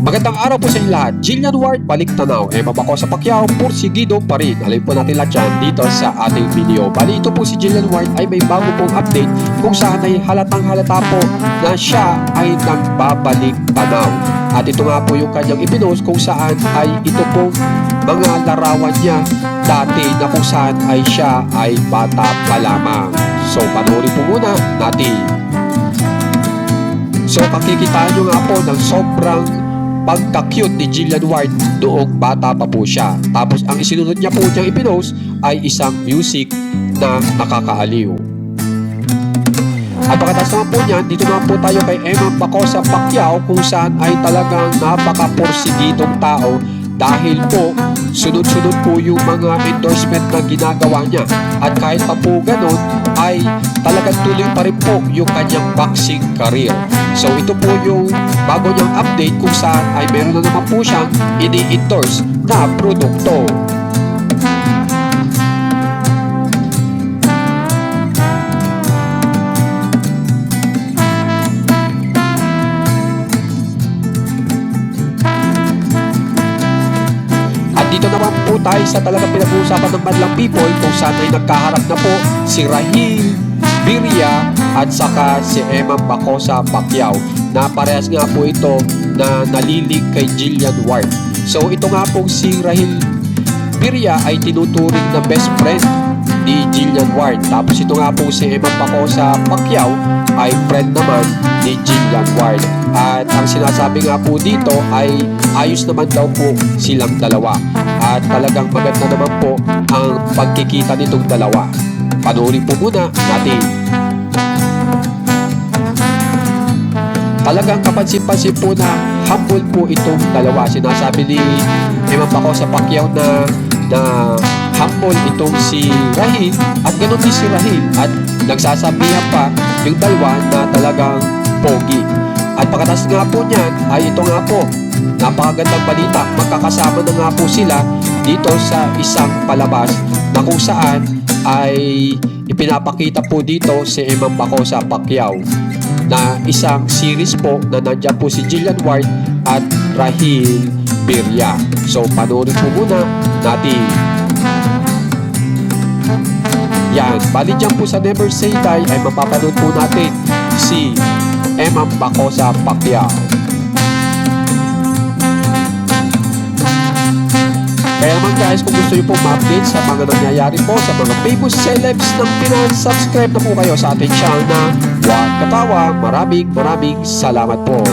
Magandang araw po sa inyo lahat. Jillian Ward balik tanaw. Bacosa Pacquiao, pursigido pa rin. Alam po natin lahat yan dito sa ating video. Bali ito po si Jillian Ward ay may bago pong update kung saan ay halatang halata po na siya ay nagbabalik tanaw. At ito nga po yung kanyang ipinost kung saan ay ito pong mga larawan niya dati na kung saan ay siya ay bata pa lamang. So panoorin po muna natin. So makikita nyo nga po ng sobrang pagka-cute ni Jillian Ward doong bata pa po siya. Tapos ang isinunod niya po niyang ipinost ay isang music na nakakaaliw. At pagkatapos naman po niyan, dito naman po tayo kay Bacosa Pacquiao kung saan ay talagang napaka-porsigitong tao dahil po sunod-sunod po yung mga endorsement na ginagawa niya. At kahit pa po ganun ay talagang tuloy pa rin po yung kanyang boxing career. So ito po yung bago niyang update kung saan ay meron na naman po siyang ini-endorse na produkto. Dito naman po tayo sa talagang pinag-uusapan ng madlang people kung saan ay nagkaharap na po si Rahil Birria at saka si Bacosa Pacquiao na parehas nga po ito na nalilig kay Jillian Ward. So ito nga po si Rahil Birria ay tinuturing na best friend ni Jillian Ward. Tapos ito nga po si Bacosa Pacquiao ay friend naman ni Jillian Ward. At ang sinasabi nga po dito ay ayos naman daw po silang dalawa. At talagang maganda naman po ang pagkikita nitong dalawa. Panoorin po muna natin. Talagang kapansin-pansin po na humble po itong dalawa. Sinasabi ni Bacosa Pacquiao na humble itong si Rahil at ganoon din si Rahil. At nagsasabihan pa yung dalawa na talagang pogi. At pagkatapos nga po niyan ay ito nga po, napakagandang balita. Magkakasama na nga po sila dito sa isang palabas na kung saan ay ipinapakita po dito si Bacosa Pacquiao na isang series po na nandiyan po si Jillian Ward at Rahil Birria. So panoorin po muna natin. Yan, bali dyan po sa Never Say Die ay mapapanood po natin si Bacosa Pacquiao. Kaya naman guys, kung gusto nyo pong ma-update sa mga nangyayari po sa mga famous celebs ng Pinas, subscribe na po kayo sa ating channel na What Katawa. Maraming salamat po.